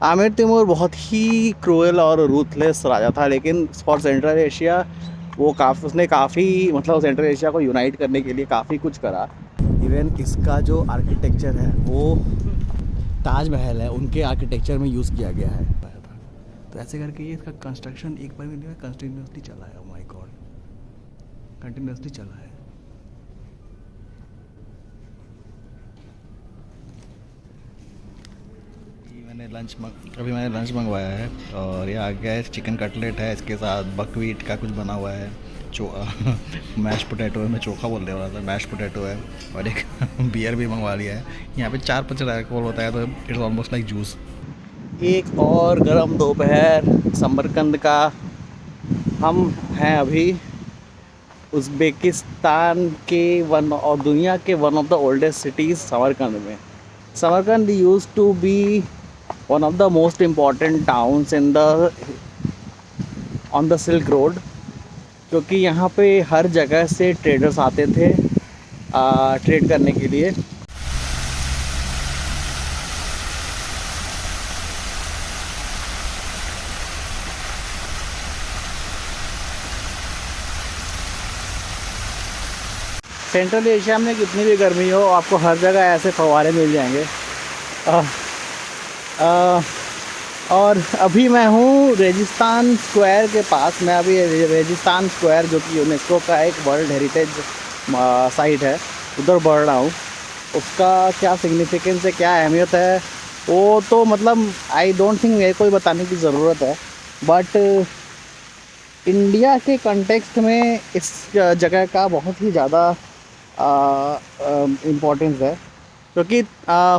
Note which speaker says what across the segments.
Speaker 1: आमिर तैमूर बहुत ही क्रूएल और रूथलेस राजा था, लेकिन फॉर सेंट्रल एशिया वो उसने काफ़ी मतलब सेंट्रल एशिया को यूनाइट करने के लिए काफ़ी कुछ करा। इवन इसका जो आर्किटेक्चर है वो ताजमहल है उनके आर्किटेक्चर में यूज़ किया गया है। तो ऐसे करके ये इसका कंस्ट्रक्शन एक बार में कंटिन्यूसली चला है। माय गॉड, कंटिन्यूसली चला है। अभी मैंने लंच मंगवाया है और ये आ गया है चिकन कटलेट है, इसके साथ बकवीट का कुछ बना हुआ है, मैश पोटैटो है, मैं चोखा बोल रहा था, मैश पोटैटो है और एक बियर भी मंगवा लिया है। यहाँ पे 4-5 अल्कोहल होता है तो इट्स ऑलमोस्ट लाइक जूस। एक और गरम दोपहर समरकंद का। हम हैं अभी उज़्बेकिस्तान के और दुनिया के one of the oldest cities Samarkand में। Samarkand used to be one of the most important towns in the on the Silk Road, क्योंकि यहाँ पे हर जगह से ट्रेडर्स आते थे ट्रेड करने के लिए। सेंट्रल एशिया में कितनी भी गर्मी हो आपको हर जगह ऐसे फव्वारे मिल जाएंगे। और अभी मैं हूँ रेगिस्तान स्क्वायर के पास। मैं अभी रेगिस्तान स्क्वायर जो कि यूनेस्को का एक वर्ल्ड हेरिटेज साइट है उधर बढ़ रहा हूँ। उसका क्या सिग्निफिकेंस है, क्या अहमियत है, वो तो मतलब आई डोंट थिंक मेरे को ही बताने की ज़रूरत है। बट इंडिया के कंटेक्स्ट में इस जगह का बहुत ही ज़्यादा इम्पोर्टेंस है, क्योंकि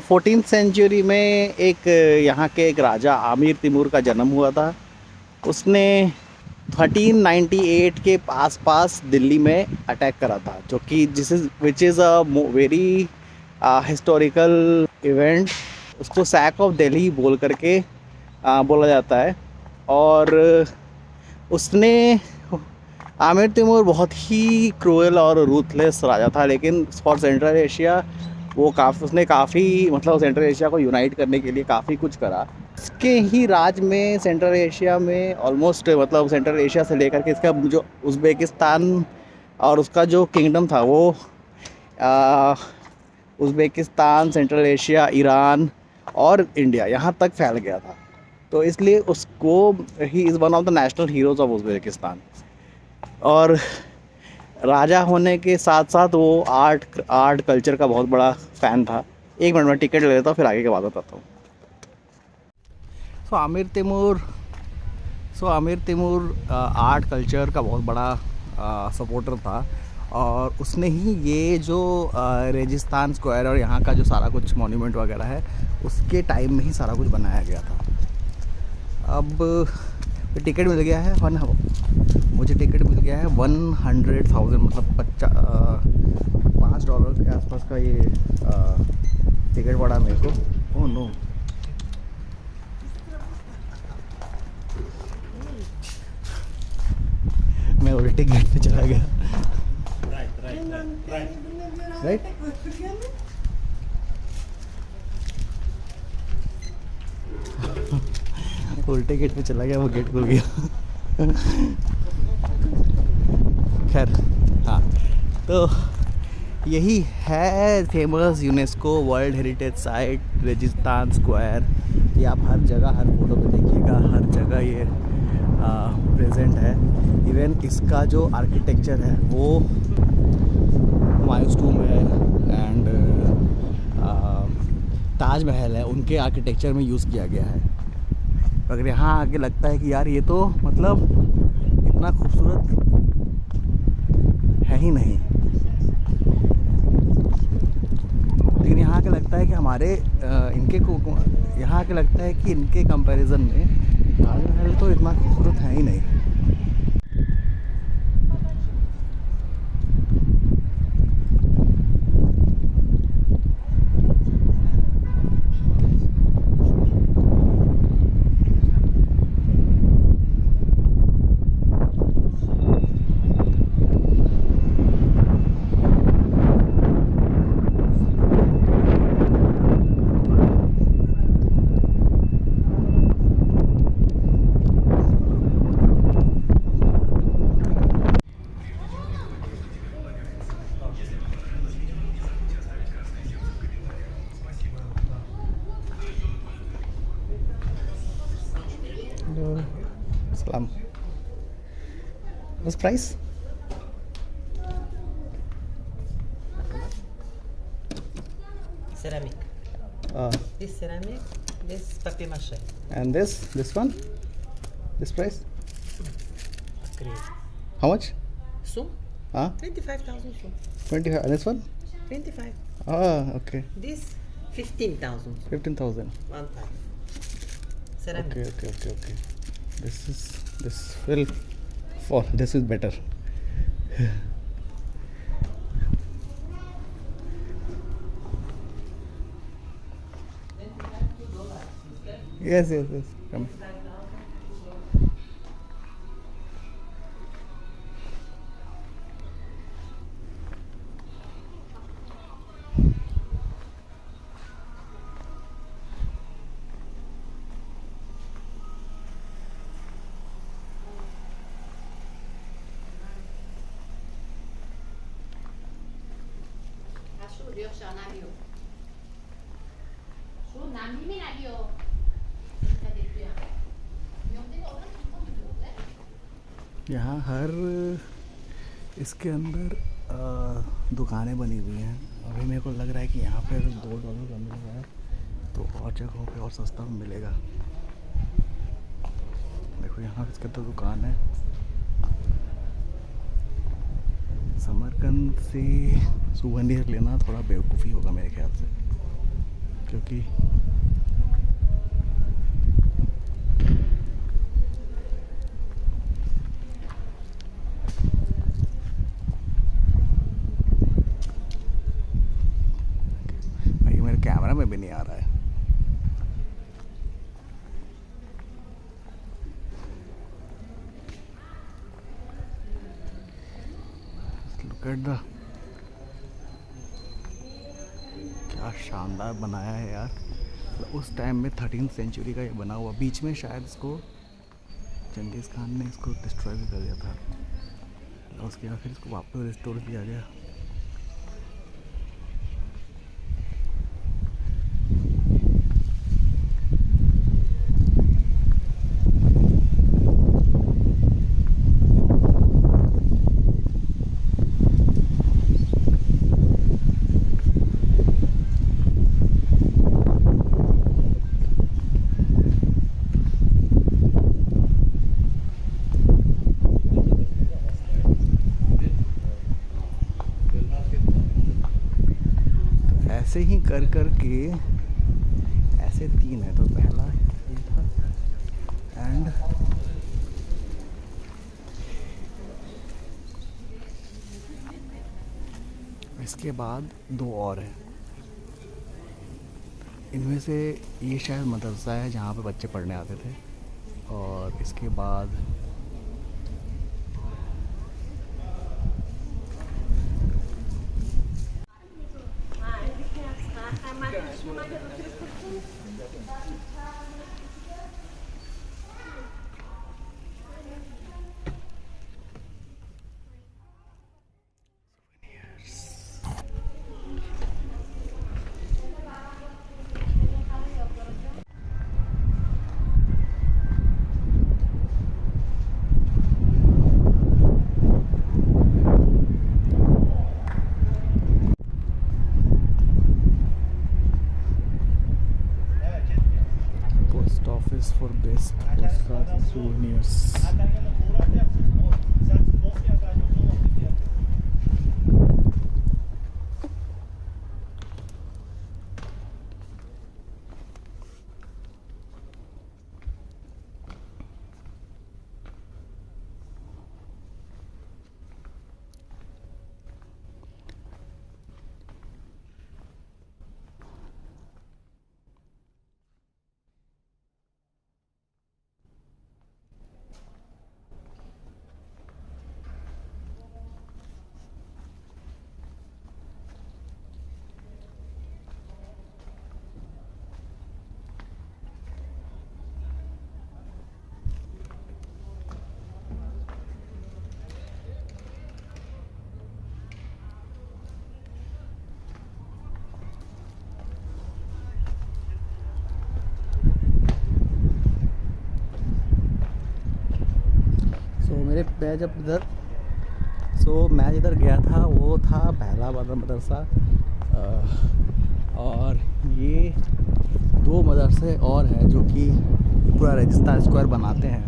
Speaker 1: 14th सेंचुरी में एक यहाँ के एक राजा आमिर तैमूर का जन्म हुआ था। उसने 1398 के पास दिल्ली में अटैक करा था, जो कि which is a very historical event. उसको सैक ऑफ दिल्ली बोल करके बोला जाता है। और उसने आमिर तैमूर बहुत ही क्रूएल और रूथलेस राजा था, लेकिन फॉर सेंट्रल एशिया वो उसने काफ़ी मतलब सेंट्रल एशिया को यूनाइट करने के लिए काफ़ी कुछ करा। इसके ही राज में सेंट्रल एशिया में ऑलमोस्ट मतलब सेंट्रल एशिया से लेकर के इसका जो उज़्बेकिस्तान और उसका जो किंगडम था वो उज़्बेकिस्तान, सेंट्रल एशिया, ईरान और इंडिया यहाँ तक फैल गया था। तो इसलिए उसको he is one of the national heroes of Uzbekistan. और राजा होने के साथ साथ वो आर्ट कल्चर का बहुत बड़ा फ़ैन था। एक मिनट में टिकट ले लेता हूँ, फिर आगे की बात बताता हूँ। आमिर तैमूर आर्ट कल्चर का बहुत बड़ा सपोर्टर था और उसने ही ये जो रेगिस्तान स्क्वायर और यहाँ का जो सारा कुछ मॉन्यूमेंट वगैरह है उसके टाइम में ही सारा कुछ बनाया गया था। अब टिकट मिल गया है मुझे टिकट मिल गया है 100,000 मतलब $5 के आसपास का ये टिकट पड़ा मेरे को। ओह नो, मैं उल्टे गेट पे चला गया। राइट उल्टे गेट पे चला गया, वो गेट खुल गया। खैर हाँ, तो यही है famous UNESCO world heritage site रेगिस्तान स्क्वायर। ये आप हर जगह हर फोटो पे देखिएगा, हर जगह ये प्रेजेंट है। इवन इसका जो आर्किटेक्चर है वो हुमायूंस टूम्ब है एंड ताजमहल है उनके आर्किटेक्चर में यूज़ किया गया है। अगर यहाँ आके लगता है कि यार ये तो मतलब इतना खूबसूरत है ही नहीं, लेकिन यहाँ आके लगता है कि यहाँ आके लगता है कि इनके कंपैरिजन में ताजमहल तो इतना खूबसूरत है ही नहीं। Salam. What's price?
Speaker 2: Ceramic.
Speaker 1: Uh,
Speaker 2: This ceramic, this papier mâché.
Speaker 1: and this one? This price?
Speaker 2: Great.
Speaker 1: How much?
Speaker 2: Sum?
Speaker 1: Huh?
Speaker 2: 25,000 sum.
Speaker 1: 25. And this one?
Speaker 2: 25.
Speaker 1: Ah, okay.
Speaker 2: This 15,000.
Speaker 1: 15,000.
Speaker 2: One type. Ceramic.
Speaker 1: Okay. This will fall. This is better. Yes. Come. यहाँ हर इसके अंदर दुकानें बनी हुई हैं. अभी मेरे को लग रहा है कि यहाँ पे अगर $2 का मिल रहा है तो और जगहों पे और सस्ता मिलेगा. देखो यहाँ इसके अंदर दुकान है. समरकंद से सुवेनियर लेना थोड़ा बेवकूफ़ी होगा मेरे ख्याल से, क्योंकि भाई मेरे कैमरा में भी नहीं आ रहा है. Look at the क्या शानदार बनाया है यार. उस टाइम में 13th सेंचुरी का ये बना हुआ. बीच में शायद इसको चंगेज़ खान ने इसको डिस्ट्रॉय भी कर दिया था और उसके बाद फिर इसको वापस रिस्टोर किया गया. ऐसे ही कर के ऐसे 3 है. तो पहला ये था एंड इसके बाद 2 और हैं. इनमें से ये शायद मदरसा है जहाँ पे बच्चे पढ़ने आते थे, और इसके बाद post office for best postcards and souvenirs. मेरे मैं जब इधर मैं जिधर गया था वो था पहला वाला मदरसा, और ये 2 मदरसे और हैं जो कि पूरा रेगिस्तान स्क्वायर बनाते हैं।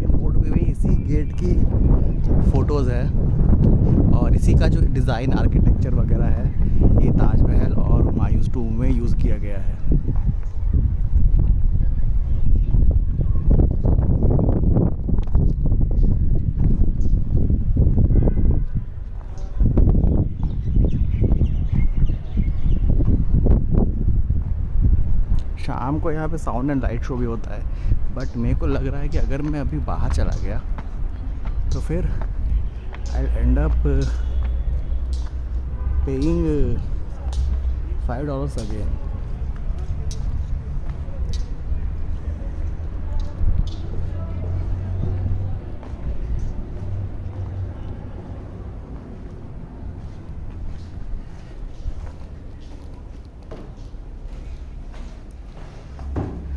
Speaker 1: रोड पे भी इसी गेट की फ़ोटोज़ है और इसी का जो डिज़ाइन आर्किटेक्चर वगैरह है ये ताजमहल और हुमायूंस टूम में यूज़ किया गया है। शाम को यहाँ पे साउंड एंड लाइट शो भी होता है, बट मेरे को लग रहा है कि अगर मैं अभी बाहर चला गया तो फिर आई एंड अप पेइंग $5 अगेन।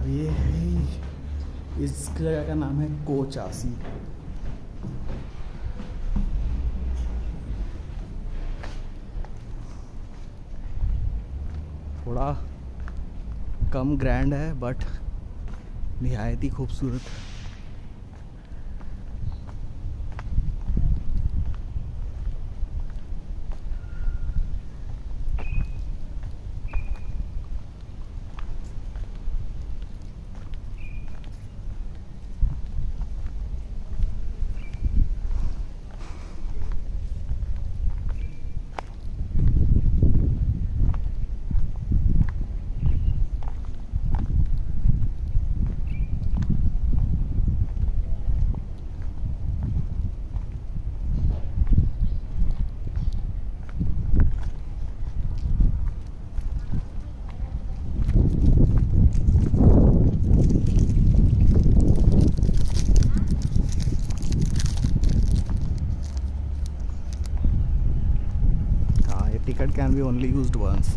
Speaker 1: ये है, इस जगह का नाम है कोचासी। थोड़ा कम ग्रैंड है बट निहायत ही खूबसूरत। Ticket can be only used once.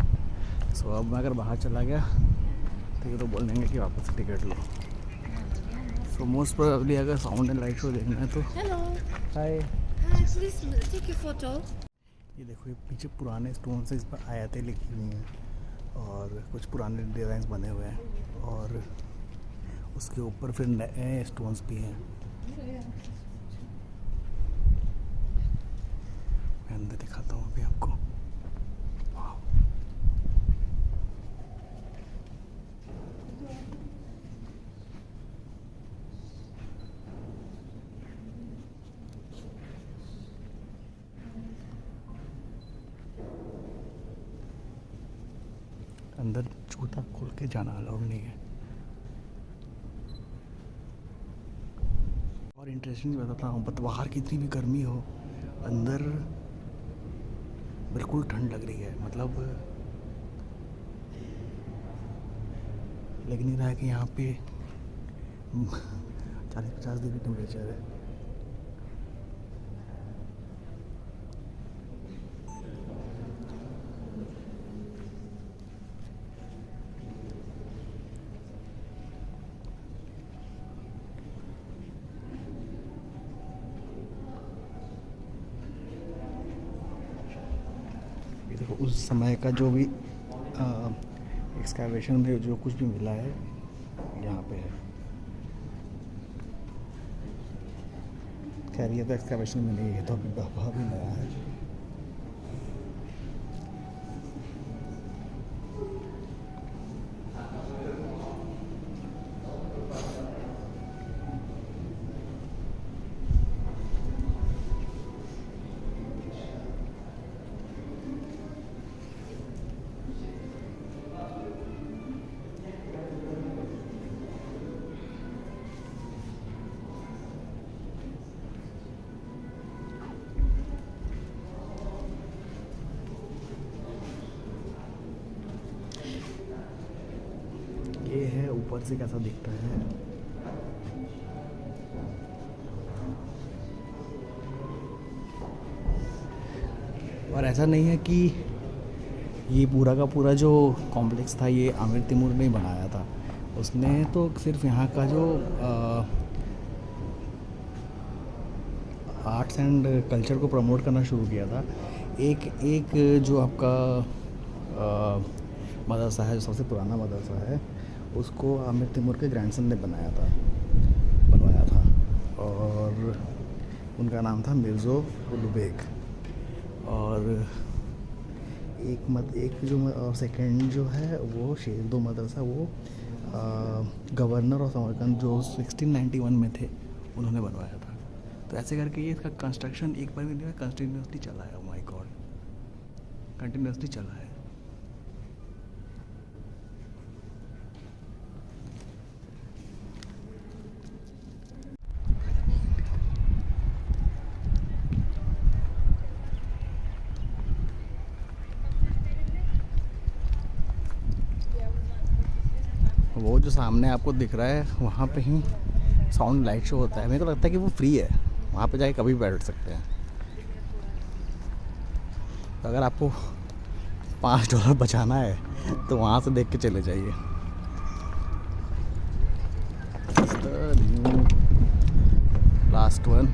Speaker 1: So अब मैं अगर बाहर चला गया तो ये तो बोल देंगे कि वापस से टिकट लो। सो मोस्ट प्रोबेबली अगर साउंड एंड लाइट शो देखना है तो
Speaker 3: Hello.
Speaker 1: Hi.
Speaker 3: Hi, please take your photo.
Speaker 1: ये देखो, ये पीछे पुराने स्टोन से इस पर आयतें लिखी हुई हैं और कुछ पुराने डिज़ाइंस बने हुए हैं और उसके ऊपर फिर नए स्टोन्स भी हैं। मैं अंदर दिखाता हूँ अभी आपको। अंदर जूता खोल के जाना अलाउड नहीं है। और इंटरेस्टिंग बताता हूँ, बाहर कितनी भी गर्मी हो अंदर बिल्कुल ठंड लग रही है। मतलब लग नहीं रहा है कि यहाँ पे 40-50 डिग्री टेम्परेचर है। देखो उस समय का जो भी एक्सकैवेशन में जो कुछ भी मिला है यहाँ पे है। खैर ये तो एक्सकैवेशन में नहीं है, तो अभी भी नया है। ये है ऊपर से कैसा दिखता है। और ऐसा नहीं है कि ये पूरा का पूरा जो कॉम्प्लेक्स था ये आमिर तैमूर ने बनाया था। उसने तो सिर्फ यहाँ का जो आर्ट्स एंड कल्चर को प्रमोट करना शुरू किया था। एक एक जो आपका मदरसा है, जो सबसे पुराना मदरसा है, उसको आमिर तैमूर के ग्रैंडसन ने बनवाया था और उनका नाम था मिर्ज़ो उलू बेग। और एक जो सेकंड जो है वो शेरदो मदरसा, वो गवर्नर ऑफ समरकंद जो 1691 में थे, उन्होंने बनवाया था। तो ऐसे करके ये इसका कंस्ट्रक्शन एक बार भी नहीं हुआ, कंटिन्यूसली चला है। माय गॉड, कंटिन्यूसली चला है। वो जो सामने आपको दिख रहा है वहाँ पे ही साउंड लाइट शो होता है। मेरे को लगता है कि वो फ्री है, वहाँ पे जाके कभी भी बैठ सकते हैं। तो अगर आपको $5 बचाना है तो वहाँ से देख के चले जाइए। Last one.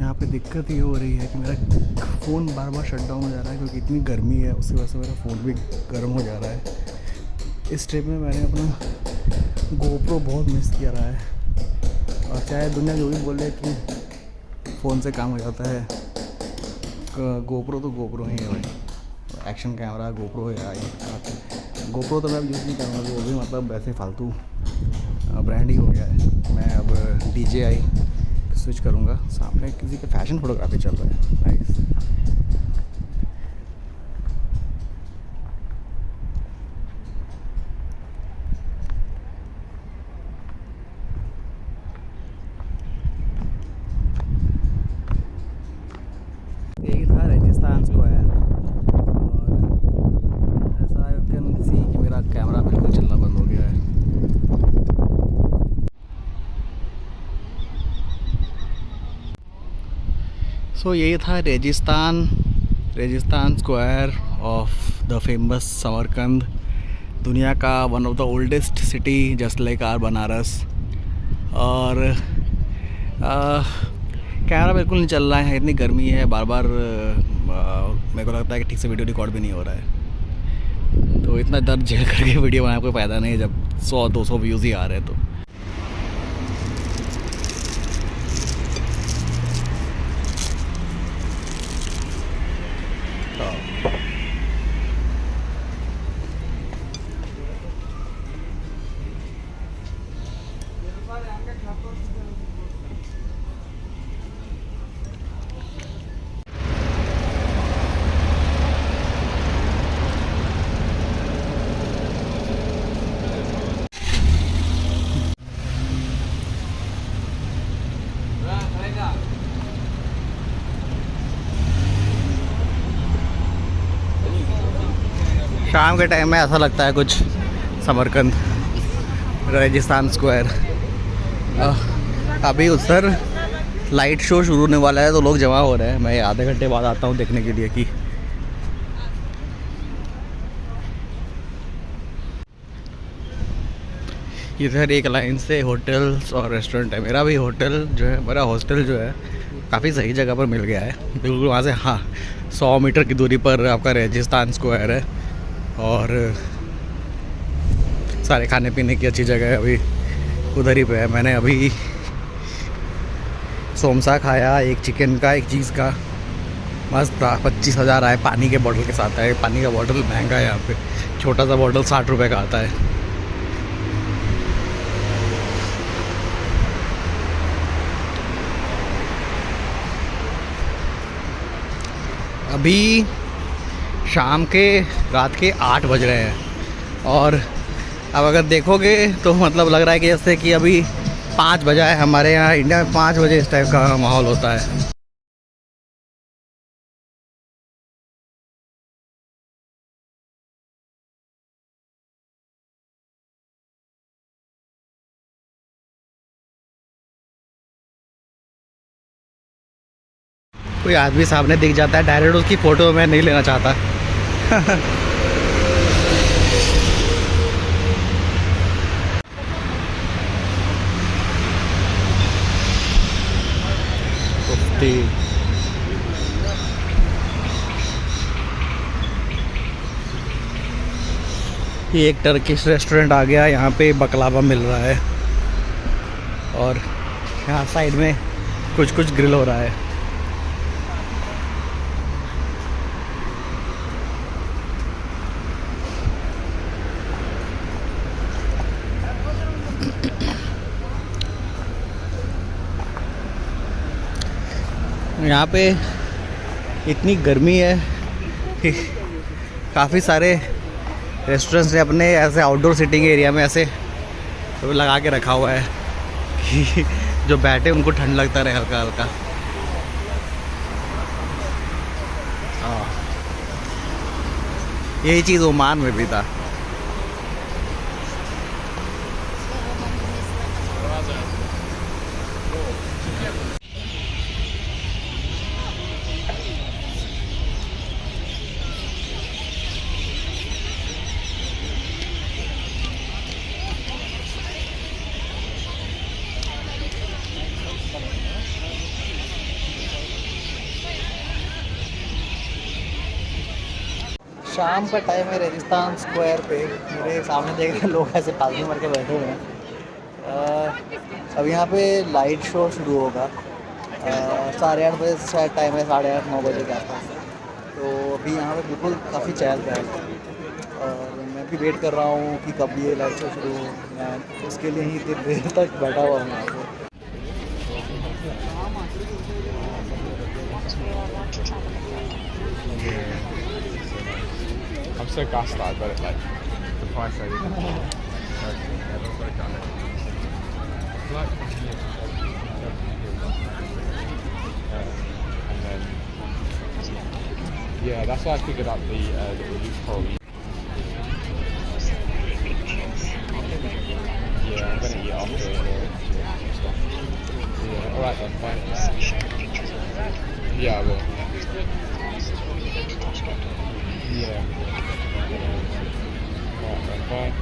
Speaker 1: यहाँ पे दिक्कत ये हो रही है कि मेरा फ़ोन बार बार शट डाउन हो जा रहा है, क्योंकि इतनी गर्मी है, उसकी वजह से मेरा फ़ोन भी गर्म हो जा रहा है। इस ट्रिप में मैंने अपना गोप्रो बहुत मिस किया रहा है। और चाहे दुनिया जो भी बोले कि फ़ोन से काम हो जाता है, गोप्रो तो गोप्रो ही है भाई। एक्शन कैमरा गोप्रो है। गोप्रो तो मैं अब यूज़ नहीं करूँगा, वो भी मतलब वैसे फालतू ब्रांड ही हो गया है। मैं अब DJI स्विच करूँगा। सामने किसी का फैशन फोटोग्राफी चल रहा है, नाइस। यही था रेगिस्तान स्क्वायर। और ऐसा यू कैन सी कि मेरा कैमरा बिल्कुल चलना बंद हो गया है। सो यही था Registan square of the famous Samarkand, दुनिया का one of the oldest city just like our Banaras. और कैमरा बिल्कुल नहीं चल रहा है, इतनी गर्मी है, बार बार मेरे को लगता है कि ठीक से वीडियो रिकॉर्ड भी नहीं हो रहा है। तो इतना दर्द झेल करके वीडियो बनाने कोई फ़ायदा नहीं है जब 100-200 व्यूज़ ही आ रहे हैं। तो शाम के टाइम में ऐसा लगता है कुछ समरकंद, राजस्थान स्क्वायर। अभी उधर लाइट शो शुरू होने वाला है तो लोग जमा हो रहे हैं। मैं आधे घंटे बाद आता हूँ देखने के लिए कि इधर एक लाइन से होटल्स और रेस्टोरेंट है। मेरा भी होटल जो है, मेरा हॉस्टल जो है काफ़ी सही जगह पर मिल गया है, बिल्कुल वहाँ से 100 मीटर की दूरी पर आपका राजस्थान स्क्वायर है और सारे खाने पीने की अच्छी जगह है। अभी उधर ही पे है। मैंने अभी सोमसा खाया, एक चिकन का, एक चीज़ का, मस्त था। 25,000 आए, पानी के बॉटल के साथ आए। पानी का बॉटल महंगा है यहाँ पे, छोटा सा बॉटल 60 रुपये का आता है। अभी शाम के रात के 8 बज रहे हैं और अब अगर देखोगे तो मतलब लग रहा है कि जैसे कि अभी 5 बजा है। हमारे यहाँ इंडिया में 5 बजे इस टाइप का माहौल होता है। कोई आदमी सामने दिख जाता है, डायरेक्ट उसकी फ़ोटो मैं नहीं लेना चाहता। ये एक टर्किश रेस्टोरेंट आ गया, यहाँ पे बकलावा मिल रहा है और यहाँ साइड में कुछ ग्रिल हो रहा है। यहाँ पे इतनी गर्मी है कि काफ़ी सारे रेस्टोरेंट्स ने अपने ऐसे आउटडोर सिटिंग एरिया में ऐसे लगा के रखा हुआ है कि जो बैठे उनको ठंड लगता रहे हल्का हल्का। हाँ, यही चीज़ ओमान में भी था। शाम का टाइम है राजस्थान स्क्वायर पे। मेरे सामने देख रहे लोग ऐसे फालतू मार के बैठे हुए हैं। अब यहाँ पे लाइट शो शुरू होगा 8:30 बजे से शायद टाइम है, 8:30-9 बजे के आसपास। तो अभी यहाँ पे बिल्कुल काफ़ी चहल पहल है और मैं भी वेट कर रहा हूँ कि कब ये लाइट शो शुरू हो। मैं उसके लिए ही इतनी देर तक बैठा हुआ हूँ यहाँ पे।
Speaker 4: I'm so gassed that I got it like the price I did. And then yeah, that's why I figured out the loophole. Yeah, I'm gonna eat after stuff. Yeah, alright then, fine. Yeah, I will. Yeah. Alright then, bye.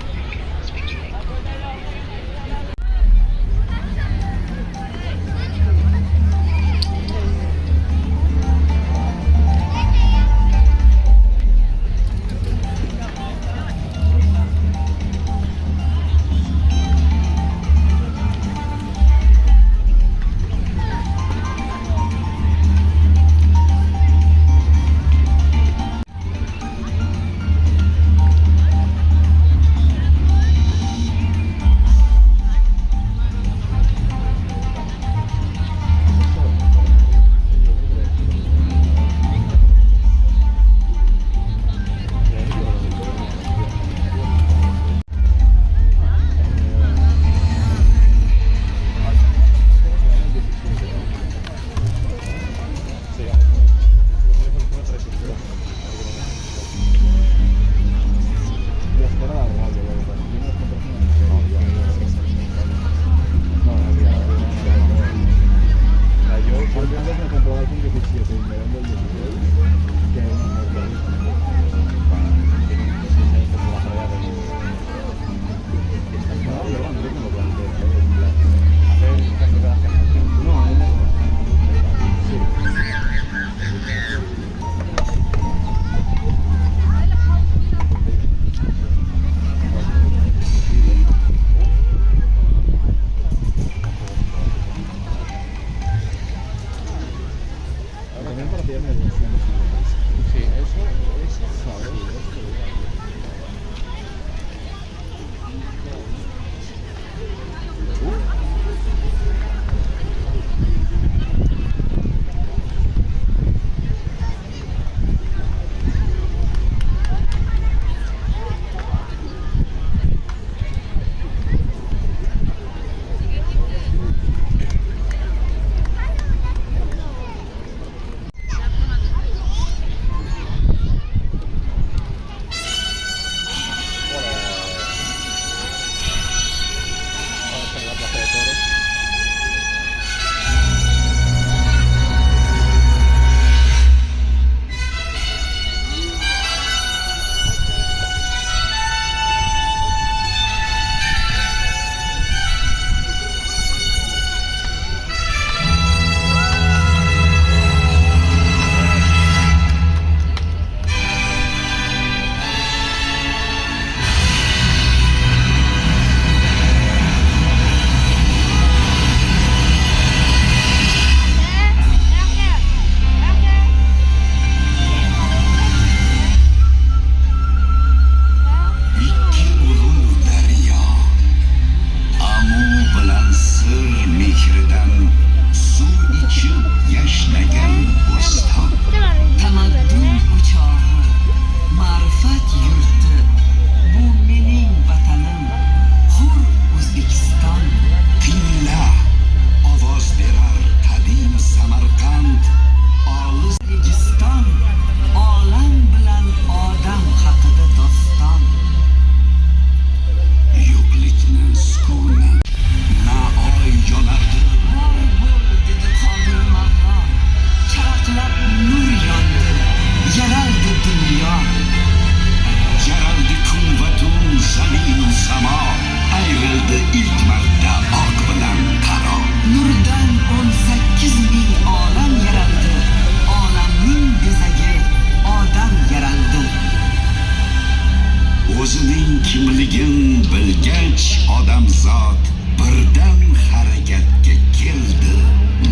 Speaker 5: kimligin bilgach odamzod birdan harakatga keldi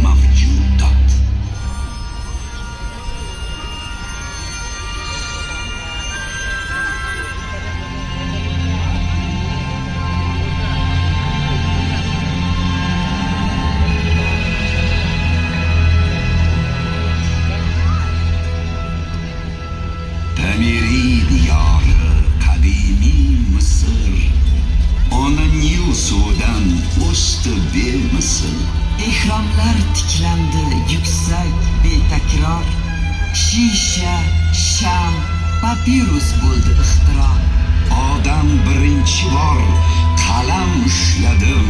Speaker 5: mavjudot. Tamiriy diyori qadimiy Misr, ona Nil suvidan o'sdi bemisl.
Speaker 6: Ehromlar tiklandi yuksak betakror, shisha, sham, papirus bo'ldi ixtiro.
Speaker 5: Odam birinchi bor qalam ushladim,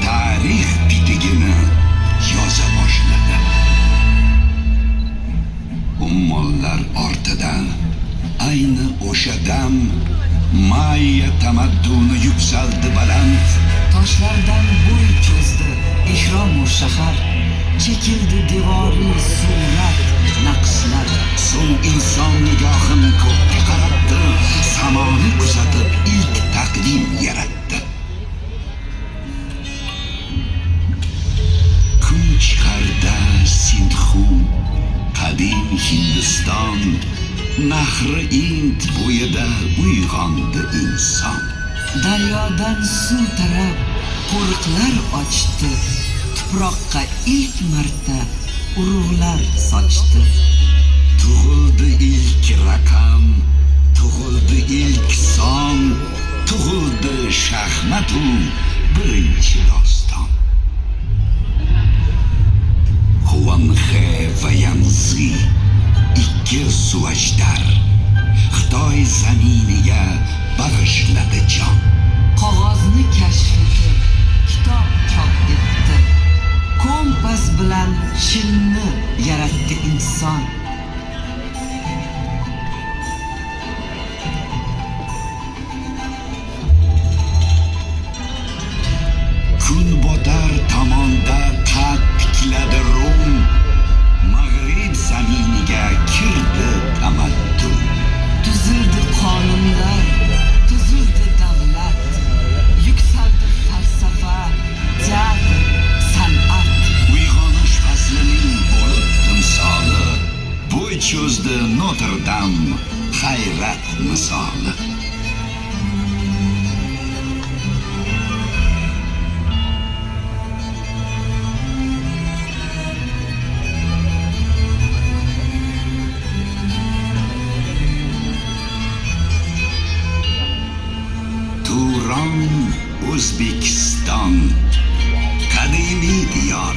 Speaker 5: tarix bitigini yoza boshladim. Ummollar ortidan ayni o'sha dam Mayya tamadduni yuksaldi baland.
Speaker 6: Toshlardan bo'y cho'zdi ehromu shahar, chekildi devoriy surat, naqshlar.
Speaker 5: So'ng inson nigohim ko'kka qaratdi, samoni kuzatib ilk taqdim yaratdi. Kun chiqarda Sindhu, qadim Hindiston, nahri Ind bo'yida uyg'ondi inson.
Speaker 6: Daryodan suv tarab qo'riqlar ochdi, tuproqqa ilk marta urug'lar sochdi.
Speaker 5: Tug'ildi ilk raqam, tug'ildi ilk son, tug'ildi shaxmatu birinchi doston. Huanxe va Yanzi, ikki suvajdar, Xitoy zaminiga bag'ishladi jon.
Speaker 6: Qog'ozni kashf etib kitob chop etdi, kompas bilan shinni yaratdi inson.
Speaker 5: Kun botar tomonda qad tikladi Rum, Mag'rib zaminiga kirdi tamaddun.
Speaker 6: Tuzildi qonunlar, tuzildi davlat, yuksaldi falsafa, teatr, san'at.
Speaker 5: Uyg'onish faslining bo'lib timsoli, bo'y cho'zdi Notre Dame hayrat misoli. Turon, O'zbekiston, qadimiy diyor.